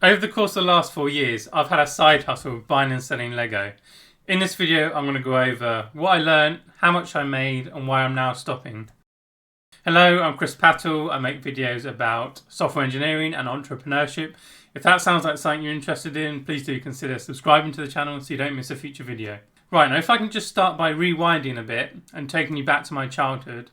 Over the course of the last 4 years, I've had a side hustle of buying and selling Lego. In this video, I'm going to go over what I learned, how much I made, and why I'm now stopping. Hello, I'm Chris Pattle. I make videos about software engineering and entrepreneurship. If that sounds like something you're interested in, please do consider subscribing to the channel so you don't miss a future video. Right, now if I can just start by rewinding a bit and taking you back to my childhood.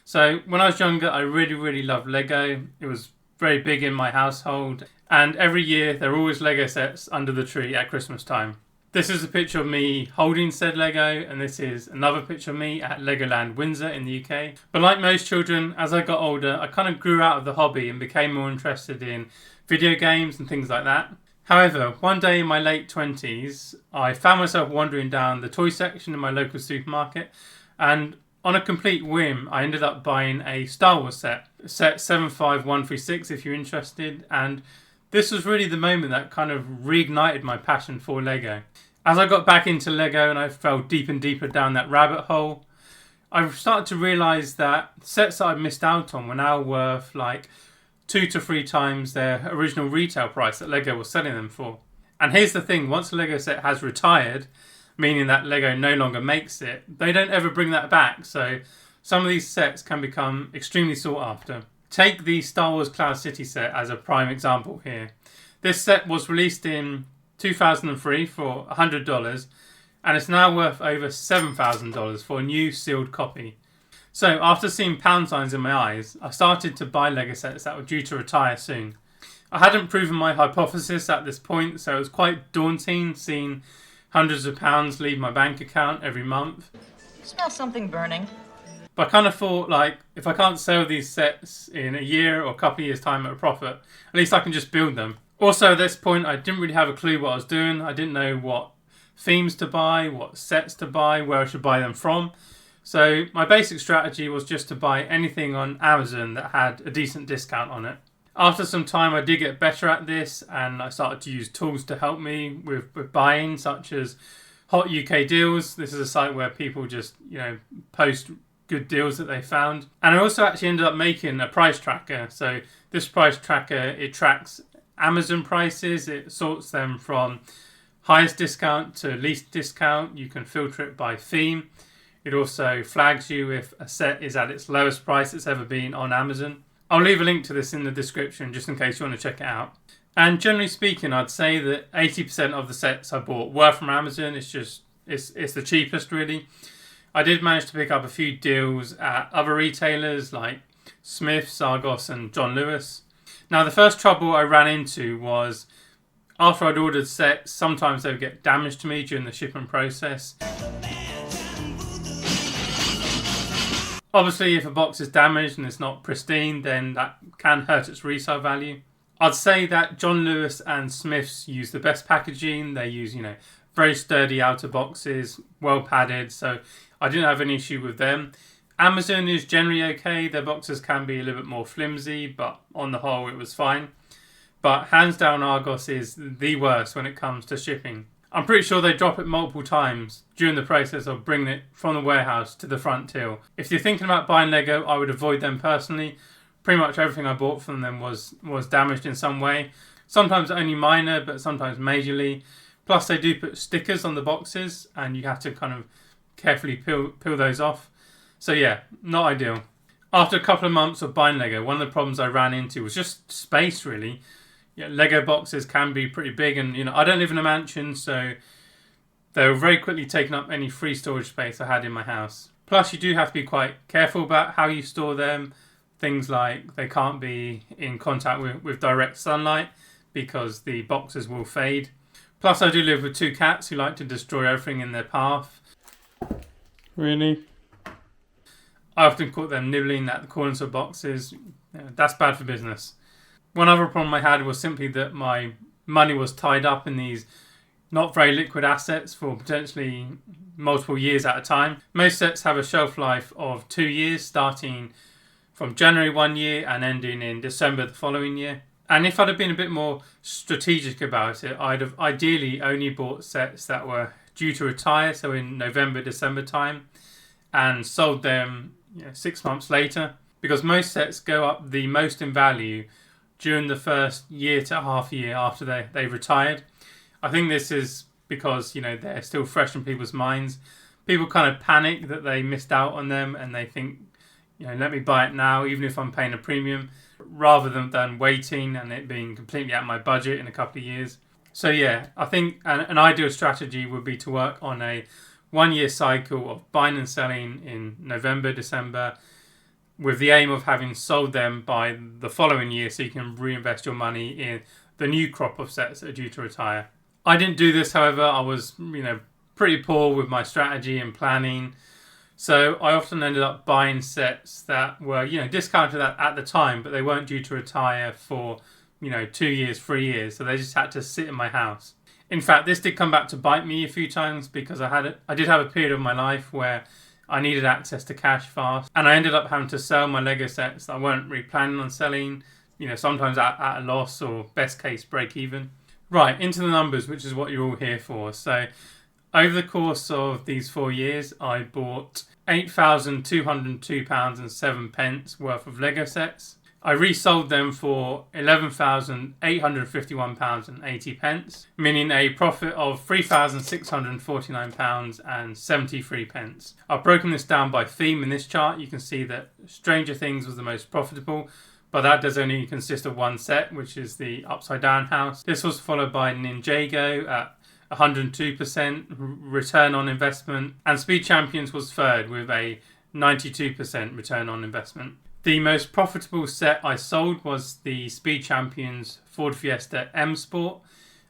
So when I was younger, I really loved Lego. It was very big in my household, and every year there are always Lego sets under the tree at Christmas time. This is a picture of me holding said Lego, and this is another picture of me at Legoland Windsor in the UK. But like most children, as I got older, I kind of grew out of the hobby and became more interested in video games and things like that. However, one day in my late 20s, I found myself wandering down the toy section in my local supermarket, and on a complete whim, I ended up buying a Star Wars set 75136 if you're interested, and this was really the moment that kind of reignited my passion for Lego. As I got back into Lego and I fell deep and deeper down that rabbit hole, I started to realise that sets that I'd missed out on were now worth like 2 to 3 times their original retail price that Lego was selling them for. And here's the thing, once a Lego set has retired, meaning that Lego no longer makes it, they don't ever bring that back, so some of these sets can become extremely sought after. Take the Star Wars Cloud City set as a prime example here. This set was released in 2003 for $100, and it's now worth over $7,000 for a new sealed copy. So after seeing pound signs in my eyes, I started to buy Lego sets that were due to retire soon. I hadn't proven my hypothesis at this point, so it was quite daunting seeing hundreds of pounds leave my bank account every month. Smell something burning. But I kind of thought, like, if I can't sell these sets in a year or a couple of years' time at a profit, at least I can just build them. Also, at this point, I didn't really have a clue what I was doing. I didn't know what themes to buy, what sets to buy, where I should buy them from. So my basic strategy was just to buy anything on Amazon that had a decent discount on it. After some time, I did get better at this, and I started to use tools to help me with buying, such as Hot UK Deals. This is a site where people just, post good deals that they found. And I also actually ended up making a price tracker. So this price tracker, it tracks Amazon prices. It sorts them from highest discount to least discount. You can filter it by theme. It also flags you if a set is at its lowest price it's ever been on Amazon. I'll leave a link to this in the description just in case you want to check it out. And generally speaking, I'd say that 80% of the sets I bought were from Amazon. It's the cheapest really. I did manage to pick up a few deals at other retailers like Smith's, Argos and John Lewis. Now the first trouble I ran into was after I'd ordered sets, sometimes they would get damaged to me during the shipping process. Obviously, if a box is damaged and it's not pristine, then that can hurt its resale value. I'd say that John Lewis and Smith's use the best packaging. They use, very sturdy outer boxes, well padded, so I didn't have any issue with them. Amazon is generally okay. Their boxes can be a little bit more flimsy, but on the whole it was fine. But hands down, Argos is the worst when it comes to shipping. I'm pretty sure they drop it multiple times during the process of bringing it from the warehouse to the front till. If you're thinking about buying Lego, I would avoid them personally. Pretty much everything I bought from them was damaged in some way. Sometimes only minor, but sometimes majorly. Plus they do put stickers on the boxes and you have to kind of carefully peel those off. So yeah, not ideal. After a couple of months of buying Lego, one of the problems I ran into was just space really. Lego boxes can be pretty big, and I don't live in a mansion, so they were very quickly taking up any free storage space I had in my house. Plus you do have to be quite careful about how you store them. Things like they can't be in contact with direct sunlight because the boxes will fade. Plus I do live with 2 cats who like to destroy everything in their path. Really? I often caught them nibbling at the corners of boxes. That's bad for business. One other problem I had was simply that my money was tied up in these not very liquid assets for potentially multiple years at a time. Most sets have a shelf life of 2 years, starting from January one year and ending in December the following year. And if I'd have been a bit more strategic about it, I'd have ideally only bought sets that were due to retire, so in November, December time, and sold them 6 months later, because most sets go up the most in value during the first year to half year after they retired. I think this is because, they're still fresh in people's minds. People kind of panic that they missed out on them and they think, let me buy it now, even if I'm paying a premium, rather than waiting and it being completely out of my budget in a couple of years. So yeah, I think an ideal strategy would be to work on a 1 year cycle of buying and selling in November, December, with the aim of having sold them by the following year so you can reinvest your money in the new crop of sets that are due to retire. I didn't do this, however. I was, pretty poor with my strategy and planning. So I often ended up buying sets that were, discounted at the time, but they weren't due to retire for, 2 years, 3 years. So they just had to sit in my house. In fact, this did come back to bite me a few times because I did have a period of my life where I needed access to cash fast. And I ended up having to sell my Lego sets that I weren't really planning on selling, sometimes at a loss or best case break even. Right, into the numbers, which is what you're all here for. So over the course of these 4 years, I bought £8,202.07 worth of Lego sets. I resold them for £11,851.80, meaning a profit of £3,649.73. I've broken this down by theme in this chart. You can see that Stranger Things was the most profitable, but that does only consist of one set, which is the Upside Down House. This was followed by Ninjago at 102% return on investment, and Speed Champions was third with a 92% return on investment. The most profitable set I sold was the Speed Champions Ford Fiesta M Sport.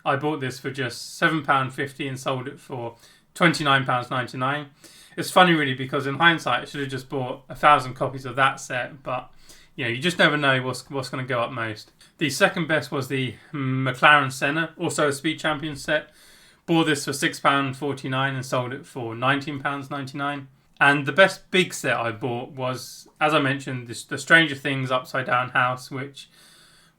I bought this for just £7.50 and sold it for £29.99. It's funny really because in hindsight I should have just bought 1,000 copies of that set, but you just never know what's going to go up most. The second best was the McLaren Senna, also a Speed Champions set. Bought this for £6.49 and sold it for £19.99. And the best big set I bought was, as I mentioned, the Stranger Things Upside Down House, which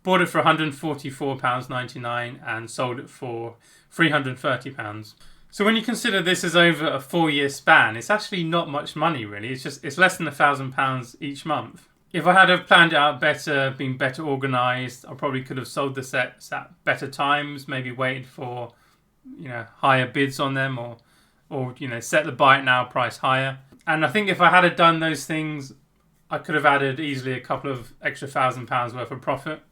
bought it for £144.99 and sold it for £330. So when you consider this is over a 4 year span, it's actually not much money really. It's less than £1,000 each month. If I had have planned it out better, been better organised, I probably could have sold the sets at better times, maybe waited for higher bids on them or set the buy it now price higher. And I think if I had have done those things, I could have added easily a couple of extra £1,000 worth of profit.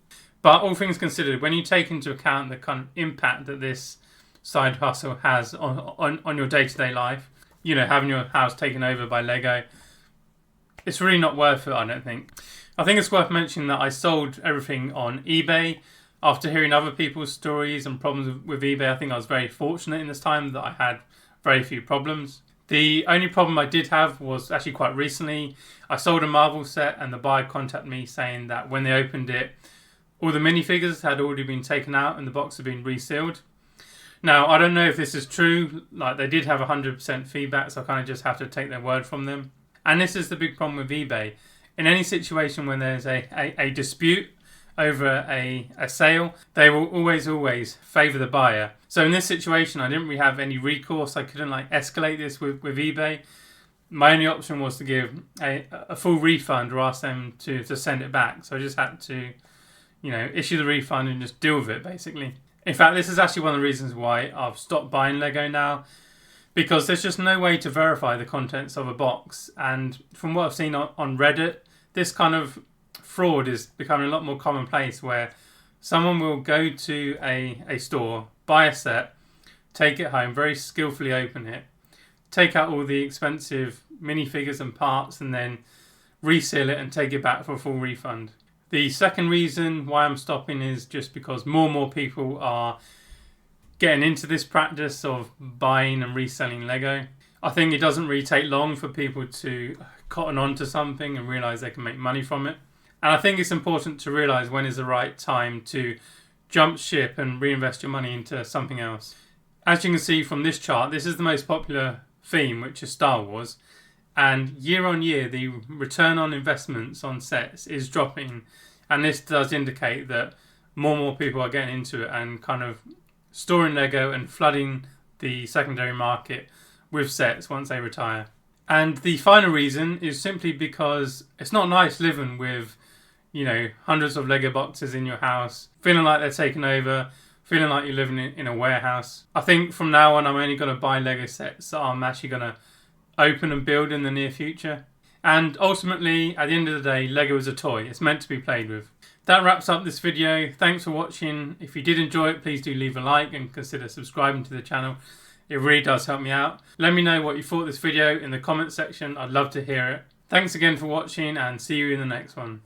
But all things considered, when you take into account the kind of impact that this side hustle has on your day-to-day life, having your house taken over by Lego, it's really not worth it, I don't think. I think it's worth mentioning that I sold everything on eBay. After hearing other people's stories and problems with eBay, I think I was very fortunate in this time that I had very few problems. The only problem I did have was actually quite recently. I sold a Marvel set and the buyer contacted me saying that when they opened it, all the minifigures had already been taken out and the box had been resealed. Now, I don't know if this is true. They did have 100% feedback, so I kind of just have to take their word from them. And this is the big problem with eBay. In any situation when there's a dispute over a sale, they will always favour the buyer. So in this situation, I didn't really have any recourse. I couldn't escalate this with eBay. My only option was to give a full refund or ask them to send it back. So I just had to, issue the refund and just deal with it, basically. In fact, this is actually one of the reasons why I've stopped buying Lego now, because there's just no way to verify the contents of a box. And from what I've seen on Reddit, this kind of fraud is becoming a lot more commonplace, where someone will go to a store, buy a set, take it home, very skillfully open it, take out all the expensive minifigures and parts, and then reseal it and take it back for a full refund. The second reason why I'm stopping is just because more and more people are getting into this practice of buying and reselling Lego. I think it doesn't really take long for people to cotton on to something and realise they can make money from it. And I think it's important to realise when is the right time to jump ship and reinvest your money into something else. As you can see from this chart, this is the most popular theme, which is Star Wars. And year on year, the return on investments on sets is dropping. And this does indicate that more and more people are getting into it and kind of storing Lego and flooding the secondary market with sets once they retire. And the final reason is simply because it's not nice living with you know, hundreds of Lego boxes in your house, feeling like they're taken over, feeling like you're living in a warehouse. I think from now on I'm only going to buy Lego sets that I'm actually going to open and build in the near future. And ultimately, at the end of the day, Lego is a toy. It's meant to be played with. That wraps up this video. Thanks for watching. If you did enjoy it, please do leave a like and consider subscribing to the channel. It really does help me out. Let me know what you thought of this video in the comment section. I'd love to hear it. Thanks again for watching and see you in the next one.